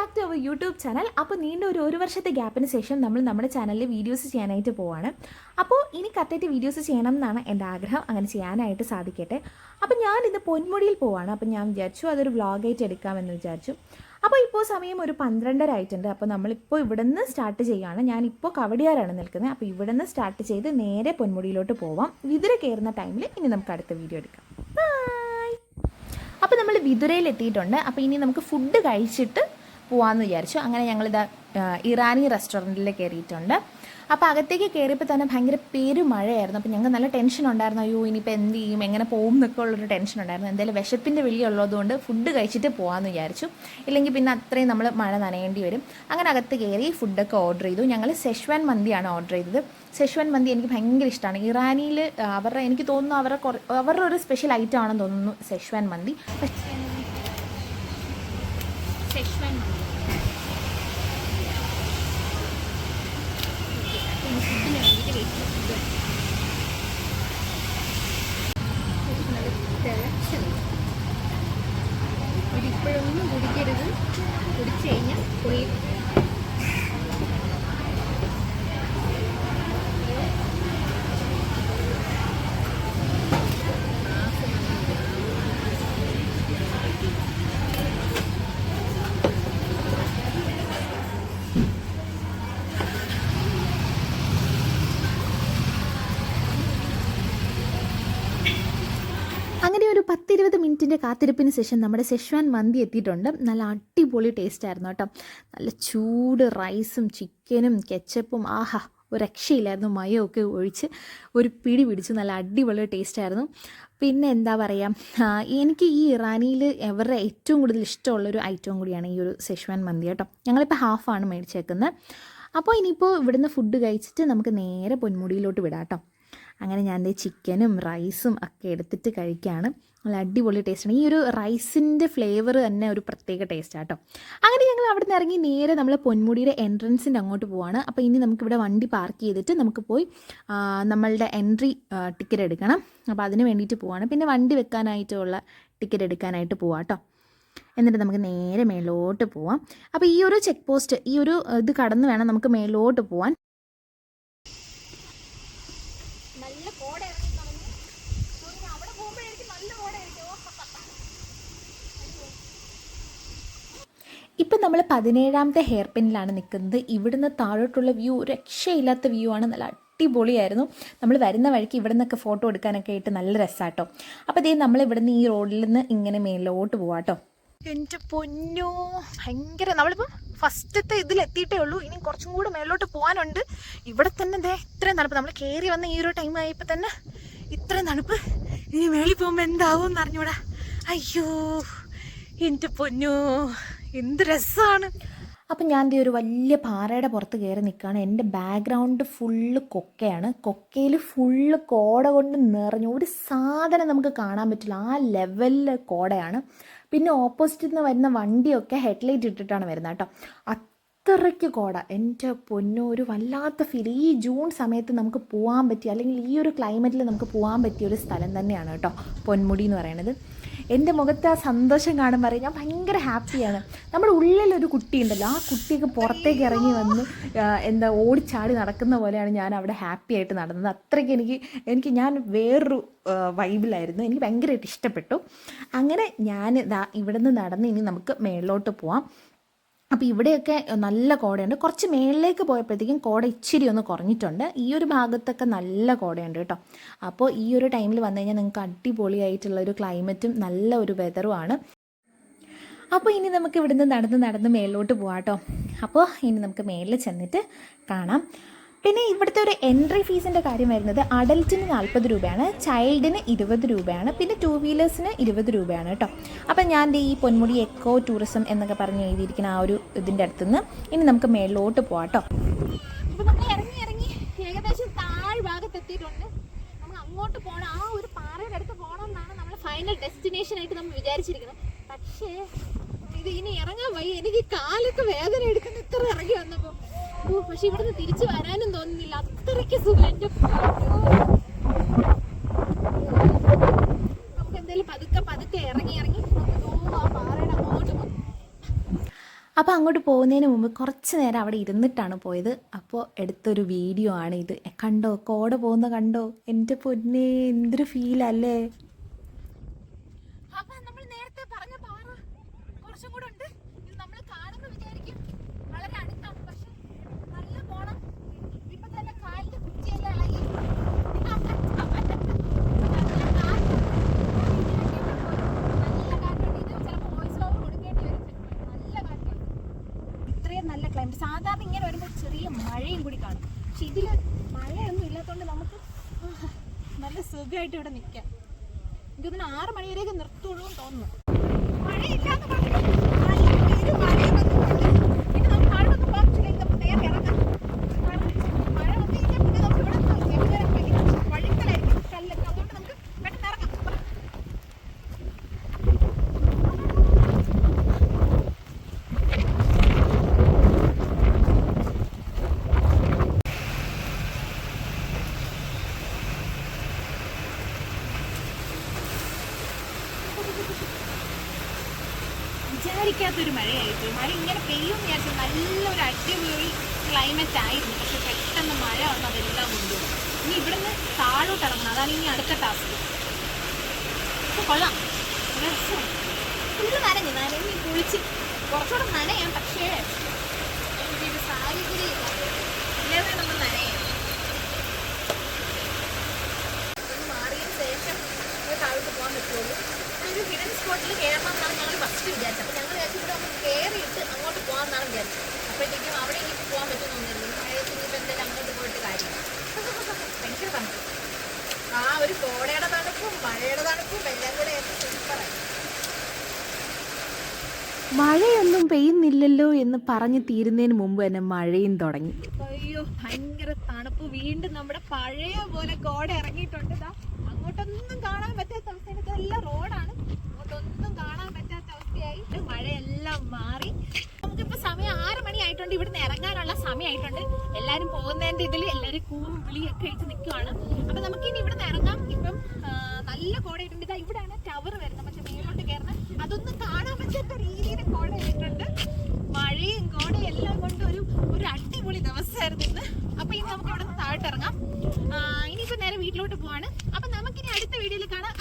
Back to our YouTube channel. അപ്പോൾ നീണ്ട ഒരു വർഷത്തെ ഗ്യാപ്പിന് ശേഷം നമ്മൾ നമ്മുടെ ചാനലിൽ വീഡിയോസ് ചെയ്യാനായിട്ട് പോവാണ്. അപ്പോൾ ഇനി കറക്റ്റായിട്ട് വീഡിയോസ് ചെയ്യണം എന്നാണ് എൻ്റെ ആഗ്രഹം. അങ്ങനെ ചെയ്യാനായിട്ട് സാധിക്കട്ടെ. അപ്പോൾ ഞാനിന്ന് പൊന്മുടിയിൽ പോവാണ്. അപ്പോൾ ഞാൻ വിചാരിച്ചു അതൊരു വ്ളോഗായിട്ട് എടുക്കാമെന്ന് വിചാരിച്ചു. അപ്പോൾ ഇപ്പോൾ സമയം ഒരു 12:30 ആയിട്ടുണ്ട്. അപ്പോൾ നമ്മളിപ്പോൾ ഇവിടെ നിന്ന് സ്റ്റാർട്ട് ചെയ്യുകയാണ്. ഞാനിപ്പോൾ കവടിയാറാണ് നിൽക്കുന്നത്. അപ്പോൾ ഇവിടെ നിന്ന് സ്റ്റാർട്ട് ചെയ്ത് നേരെ പൊന്മുടിയിലോട്ട് പോവാം. വിതുര കയറുന്ന ടൈമിൽ ഇനി നമുക്ക് അടുത്ത വീഡിയോ എടുക്കാം. ബൈ. അപ്പോൾ നമ്മൾ വിതുരയിൽ എത്തിയിട്ടുണ്ട്. അപ്പോൾ ഇനി നമുക്ക് ഫുഡ് കഴിച്ചിട്ട് പോകാമെന്ന് വിചാരിച്ചു. അങ്ങനെ ഞങ്ങളിതാ ഇറാനി റെസ്റ്റോറൻറ്റിൽ കയറിയിട്ടുണ്ട്. അപ്പോൾ അകത്തേക്ക് കയറിയപ്പോൾ തന്നെ ഭയങ്കര പെരുമഴയായിരുന്നു. അപ്പോൾ ഞങ്ങൾക്ക് നല്ല ടെൻഷൻ ഉണ്ടായിരുന്നു. അയ്യോ ഇനിയിപ്പോൾ എന്ത് ചെയ്യും, എങ്ങനെ പോകും എന്നൊക്കെ ഉള്ളൊരു ടെൻഷൻ ഉണ്ടായിരുന്നു. എന്തായാലും വിശപ്പിൻ്റെ വിളിയുള്ളതുകൊണ്ട് ഫുഡ് കഴിച്ചിട്ട് പോകാമെന്ന് വിചാരിച്ചു. ഇല്ലെങ്കിൽ പിന്നെ അത്രയും നമ്മൾ മഴ നനയേണ്ടി വരും. അങ്ങനെ അകത്ത് കയറി ഫുഡൊക്കെ ഓർഡർ ചെയ്തു. ഞങ്ങൾ സെഷ്വാൻ മന്തിയാണ് ഓർഡർ ചെയ്തത്. സെഷ്വാൻ മന്തി എനിക്ക് ഭയങ്കര ഇഷ്ടമാണ്. ഇറാനിയിൽ അവരുടെ എനിക്ക് തോന്നുന്നു അവരുടെ ഒരു സ്പെഷ്യൽ ഐറ്റം ആണെന്ന് തോന്നുന്നു സെഷ്വാൻ മന്തി. സെഷ്വാൻ മന്തി ഫുഡിന് വേണ്ടിയിട്ട് വെയിറ്റ് ഒരിപ്പോഴൊന്നും കുടിക്കരുത്. കുടിച്ചു കഴിഞ്ഞാൽ പോയി അങ്ങനെ ഒരു 10-20 മിനിറ്റിൻ്റെ കാത്തിരിപ്പിന് ശേഷം നമ്മുടെ സെഷ്വാൻ മന്തി എത്തിയിട്ടുണ്ട്. നല്ല അടിപൊളി ടേസ്റ്റ് ആയിരുന്നു കേട്ടോ. നല്ല ചൂട് റൈസും ചിക്കനും കെച്ചപ്പും ആഹാ ഒരു രക്ഷയില്ലായിരുന്നു. മയമൊക്കെ ഒഴിച്ച് ഒരു പിടി പിടിച്ചു. നല്ല അടിപൊളി ടേസ്റ്റ് ആയിരുന്നു. പിന്നെ എന്താ പറയുക, എനിക്ക് ഈ ഇറാനിയിൽ അവരുടെ ഏറ്റവും കൂടുതൽ ഇഷ്ടമുള്ളൊരു ഐറ്റവും കൂടിയാണ് ഈ ഒരു സെഷ്വാൻ മന്തി കേട്ടോ. ഞങ്ങളിപ്പോൾ ഹാഫാണ് മേടിച്ചേക്കുന്നത്. അപ്പോൾ ഇനിയിപ്പോൾ ഇവിടുന്ന് ഫുഡ് കഴിച്ചിട്ട് നമുക്ക് നേരെ പൊന്മുടിയിലോട്ട് വിടാം കേട്ടോ. അങ്ങനെ ഞാൻ ചിക്കനും റൈസും ഒക്കെ എടുത്തിട്ട് കഴിക്കുകയാണ്. നല്ല അടിപൊളി ടേസ്റ്റാണ്. ഈ ഒരു റൈസിൻ്റെ ഫ്ലേവർ തന്നെ ഒരു പ്രത്യേക ടേസ്റ്റാണ് കേട്ടോ. അങ്ങനെ ഞങ്ങൾ അവിടെ നിന്ന് ഇറങ്ങി നേരെ നമ്മൾ പൊന്മുടിയുടെ എൻട്രൻസിൻ്റെ അങ്ങോട്ട് പോവാണ്. അപ്പോൾ ഇനി നമുക്കിവിടെ വണ്ടി പാർക്ക് ചെയ്തിട്ട് നമുക്ക് പോയി നമ്മളുടെ എൻട്രി ടിക്കറ്റ് എടുക്കണം. അപ്പോൾ അതിന് വേണ്ടിയിട്ട് പോവാണ്. പിന്നെ വണ്ടി വെക്കാനായിട്ടുള്ള ടിക്കറ്റ് എടുക്കാനായിട്ട് പോവാം കേട്ടോ. എന്നിട്ട് നമുക്ക് നേരെ മേലോട്ട് പോവാം. അപ്പോൾ ഈ ഒരു ചെക്ക് പോസ്റ്റ് ഈ ഒരു ഇത് കടന്ന് വേണം നമുക്ക് മേലോട്ട് പോവാൻ. ഇപ്പം നമ്മൾ 17ാമത്തെ ഹെയർ പിന്നിലാണ് നിൽക്കുന്നത്. ഇവിടുന്ന് താഴോട്ടുള്ള വ്യൂ രക്ഷയില്ലാത്ത വ്യൂ ആണ്. നല്ല അടിപൊളിയായിരുന്നു. നമ്മൾ വരുന്ന വഴിക്ക് ഇവിടെ നിന്നൊക്കെ ഫോട്ടോ എടുക്കാനൊക്കെ ആയിട്ട് നല്ല രസമാട്ടോ. അപ്പോൾ ഇതേ നമ്മൾ ഇവിടുന്ന് ഈ റോഡിൽ നിന്ന് ഇങ്ങനെ മേലോട്ട് പോവാം കേട്ടോ. എൻ്റെ പൊന്നോ ഭയങ്കര, നമ്മളിപ്പം ഫസ്റ്റത്തെ ഇതിലെത്തിയിട്ടേ ഉള്ളൂ. ഇനി കുറച്ചും കൂടെ മേലോട്ട് പോകാനുണ്ട്. ഇവിടെ തന്നെ ദേ ഇത്രയും തണുപ്പ്. നമ്മൾ കയറി വന്ന ഈ ഒരു ടൈം ആയപ്പോൾ തന്നെ ഇത്രയും തണുപ്പ്. ഇനി മേളിൽ പോകുമ്പോൾ എന്താവും എന്ന് അറിഞ്ഞൂടാ. അയ്യോ എൻ്റെ പൊന്നോ എന്ത് രസമാണ്. അപ്പം ഞാൻ ഒരു വലിയ പാറയുടെ പുറത്ത് കയറി നിൽക്കുകയാണ്. എൻ്റെ ബാക്ക്ഗ്രൗണ്ട് ഫുള്ള് കൊക്കയാണ്. കൊക്കയിൽ ഫുള്ള് കോട കൊണ്ട് നിറഞ്ഞു. ഒരു സാധനം നമുക്ക് കാണാൻ പറ്റില്ല. ആ ലെവലിൽ കോടയാണ്. പിന്നെ ഓപ്പോസിറ്റിൽ നിന്ന് വരുന്ന വണ്ടിയൊക്കെ ഹെഡ്ലൈറ്റ് ഇട്ടിട്ടാണ് വരുന്നത് കേട്ടോ. അത്രയ്ക്ക് കോട. എൻ്റെ പൊന്നോ ഒരു വല്ലാത്ത ഫീൽ. ഈ ജൂൺ സമയത്ത് നമുക്ക് പോകാൻ പറ്റിയ, അല്ലെങ്കിൽ ഈ ഒരു ക്ലൈമറ്റിൽ നമുക്ക് പോകാൻ പറ്റിയ ഒരു സ്ഥലം തന്നെയാണ് കേട്ടോ പൊന്മുടി എന്ന് പറയുന്നത്. എൻ്റെ മുഖത്ത് ആ സന്തോഷം കാണുമ്പോൾ ഞാൻ ഭയങ്കര ഹാപ്പിയാണ്. നമ്മുടെ ഉള്ളിലൊരു കുട്ടിയുണ്ടല്ലോ, ആ കുട്ടിയൊക്കെ പുറത്തേക്ക് ഇറങ്ങി വന്ന് എന്താ ഓടിച്ചാടി നടക്കുന്ന പോലെയാണ് ഞാൻ അവിടെ ഹാപ്പി ആയിട്ട് നടന്നത്. അത്രയ്ക്ക് ഞാൻ വേറൊരു വൈബിലായിരുന്നു. എനിക്ക് ഭയങ്കരമായിട്ട് ഇഷ്ടപ്പെട്ടു. അങ്ങനെ ഞാൻ ഇവിടെ നിന്ന് നടന്ന് ഇനി നമുക്ക് മേളിലോട്ട് പോവാം. അപ്പോൾ ഇവിടെയൊക്കെ നല്ല കോടയുണ്ട്. കുറച്ച് മേളിലേക്ക് പോയപ്പോഴത്തേക്കും കോട ഇച്ചിരി ഒന്ന് കുറഞ്ഞിട്ടുണ്ട്. ഈ ഒരു ഭാഗത്തൊക്കെ നല്ല കോടയുണ്ട് കേട്ടോ. അപ്പോൾ ഈ ഒരു ടൈമിൽ വന്നു കഴിഞ്ഞാൽ നിങ്ങൾക്ക് അടിപൊളിയായിട്ടുള്ളൊരു ക്ലൈമറ്റും നല്ല ഒരു വെതറുമാണ്. അപ്പോൾ ഇനി നമുക്ക് ഇവിടുന്ന് നടന്ന് മേളിലോട്ട് പോകാം കേട്ടോ. അപ്പോൾ ഇനി നമുക്ക് മേളിൽ ചെന്നിട്ട് കാണാം. പിന്നെ ഇവിടുത്തെ ഒരു എൻട്രി ഫീസിൻ്റെ കാര്യം വരുന്നത് അഡൽറ്റിന് 40 രൂപയാണ്, ചൈൽഡിന് 20 രൂപയാണ്, പിന്നെ 2 വീലേഴ്സിന് 20 രൂപയാണ് കേട്ടോ. അപ്പം ഞാൻ ഈ പൊന്മുടി എക്കോ ടൂറിസം എന്നൊക്കെ പറഞ്ഞ് എഴുതിയിരിക്കുന്ന ആ ഒരു ഇതിൻ്റെ അടുത്തുനിന്ന് ഇനി നമുക്ക് മേളിലോട്ട് പോകാം കേട്ടോ. അപ്പോൾ നമ്മൾ ഇറങ്ങി ഏകദേശം താഴ്ഭാഗത്തെത്തിയിട്ടുണ്ട്. നമ്മൾ അങ്ങോട്ട് പോകണം. ആ ഒരു പാറയുടെ അടുത്ത് പോകണമെന്നാണ് നമ്മൾ ഫൈനൽ ഡെസ്റ്റിനേഷനായിട്ട് നമ്മൾ വിചാരിച്ചിരിക്കുന്നത്. പക്ഷേ ഇത് ഇനി ഇറങ്ങാൻ വയ്യ. എനിക്ക് കാലൊക്കെ വേദന എടുക്കുന്നു ഇത്ര ഇറങ്ങി വന്നപ്പോൾ. പക്ഷെ ഇവിടുന്ന് തിരിച്ചു വരാനും തോന്നുന്നില്ല. അത്രയ്ക്ക് സുഖം. എൻ്റെ നമുക്ക് എന്തായാലും പതുക്കെ ഇറങ്ങി ആ പാറയുടെ അങ്ങോട്ട് പോകും. അപ്പോൾ അങ്ങോട്ട് പോകുന്നതിന് മുമ്പ് കുറച്ച് നേരം അവിടെ ഇരുന്നിട്ടാണ് പോയത്. അപ്പോൾ എടുത്തൊരു വീഡിയോ ആണ് ഇത്. കണ്ടോ, കോട പോകുന്ന കണ്ടോ? എൻ്റെ പൊന്നേ, എന്തൊരു ഫീലല്ലേ. അപ്പം നമ്മൾ നേരത്തെ പറഞ്ഞ പാറ കുറച്ചും കൂടെ ഉണ്ട്. ഇത് നമ്മൾ കാണുമ്പോൾ വിചാരിക്കും വളരെ അടുത്താണ്, പക്ഷെ നല്ല പോണം. ഇപ്പം തന്നെ കാലിൻ്റെ കുറ്റിയെല്ലാം ഇളകി. നല്ല ക്ലൈമറ്റ്. സാധാരണ ഇങ്ങനെ വരുമ്പോൾ ചെറിയ മഴയും കൂടി കാണും, പക്ഷെ ഇതിൽ മഴയൊന്നും ഇല്ലാത്തതുകൊണ്ട് നമുക്ക് നല്ല സുഖമായിട്ട് ഇവിടെ നിൽക്കാം. എനിക്കൊന്ന് 6 മണി വരെയൊക്കെ നിർത്തുള്ളൂ എന്ന് തോന്നുന്നു. മഴയില്ലാന്ന് പറഞ്ഞിട്ട് പിന്നെ നമുക്ക് താഴോട്ടൊന്നും പോകാൻ പറ്റില്ല. നമുക്ക് നേരെ ഇറങ്ങാം. മഴ വന്നു കഴിഞ്ഞാൽ പിന്നെ നമുക്ക് ഇവിടെ വഴിക്കലായിരിക്കും, കല്ലൊക്കെ. അതുകൊണ്ട് നമുക്ക് പെട്ടെന്ന് ഇറങ്ങാം. വിചാരിക്കാത്തൊരു മഴയായിട്ട്, മഴ ഇങ്ങനെ പെയ്യും വിചാരിച്ചു നല്ലൊരു അടിപൊളി ക്ലൈമറ്റ് ആയിരുന്നു. പക്ഷെ പെട്ടെന്ന് മഴ വന്ന് അതെല്ലാം കൊണ്ടുപോകും. ഇനി ഇവിടുന്ന് താഴോട്ട് ഇറങ്ങണം, അതാണ് ഇനി അടുത്ത ടാസ്ക്. കൊള്ളാം, ഫുള്ള് നനഞ്ഞ് കുളിച്ച് കുറച്ചുകൂടെ നനയാം, പക്ഷേ ഒരു സാഹചര്യം ഇല്ലാതെ നമ്മൾ നനയാം. മാറിയതിന് ശേഷം താഴോട്ട് പോകാൻ പറ്റുള്ളൂ. ഒരു ഹിഡൻ സ്പോട്ടിൽ കയറണം എന്നാണ് ഞങ്ങൾ ഫസ്റ്റ് വിചാരിച്ചത്. അപ്പോൾ ഞങ്ങൾ വിചാരിച്ചു ഇവിടെ ഒന്ന് കയറിയിട്ട് അങ്ങോട്ട് പോകാമെന്നാണ് വിചാരിച്ചത്. അപ്പോഴത്തേക്കും അവിടെ എനിക്ക് പോകാൻ പറ്റുന്നൊന്നുമില്ല. മഴയത്ത് ഇനിയിപ്പോൾ എന്തായാലും അങ്ങോട്ട് പോയിട്ട് കാര്യം ഭയങ്കര തണുപ്പ്. ആ ഒരു കോടയുടെ തണുപ്പും മഴയുടെ തണുപ്പും എല്ലാം കൂടെ സൂപ്പറായി. മഴയൊന്നും പെയ്യുന്നില്ലല്ലോ എന്ന് പറഞ്ഞ് തീരുന്നതിന് മുമ്പ് തന്നെ മഴയും തുടങ്ങി. അയ്യോ, ഭയങ്കര തണുപ്പ്. വീണ്ടും നമ്മുടെ പഴയ പോലെ കോട ഇറങ്ങിയിട്ടുണ്ട്. അങ്ങോട്ടൊന്നും കാണാൻ പറ്റാത്ത അവസ്ഥയാണ്. ഇതെല്ലാം റോഡാണ്, അങ്ങോട്ടൊന്നും കാണാൻ പറ്റാത്ത അവസ്ഥയായി. മഴയെല്ലാം മാറി. നമുക്കിപ്പോൾ സമയം 6 മണി ആയിട്ടുണ്ട്. ഇവിടുന്ന് ഇറങ്ങാനുള്ള സമയമായിട്ടുണ്ട്. എല്ലാവരും പോകുന്നതിൻ്റെ ഇതിൽ എല്ലാവരും കൂവും വിളിയൊക്കെ കഴിച്ച് നിൽക്കുവാണ്. അപ്പം നമുക്കിനി ഇവിടുന്ന് ഇറങ്ങാം. ഇപ്പം നല്ല കോടയിട്ടുണ്ട്. ഇതാ ഇവിടെയാണ് ടവർ വരുന്നത്, പക്ഷെ മേലോട്ട് കയറണം. അതൊന്നും കാണാൻ പറ്റാത്ത രീതിയിൽ കോട ഇട്ടിട്ടുണ്ട്. മഴയും കോടയും എല്ലാം കൊണ്ട് ഒരു അടിപൊളി ദിവസമായിരുന്നു ഇന്ന്. അപ്പോൾ ഇനി നമുക്ക് ഇവിടെ നിന്ന് താഴോട്ട് ഇറങ്ങാം. ഇനിയിപ്പോൾ നേരെ വീട്ടിലോട്ട് പോവാണ്. അപ്പം നമുക്കിനി അടുത്ത വീഡിയോയിൽ കാണാം.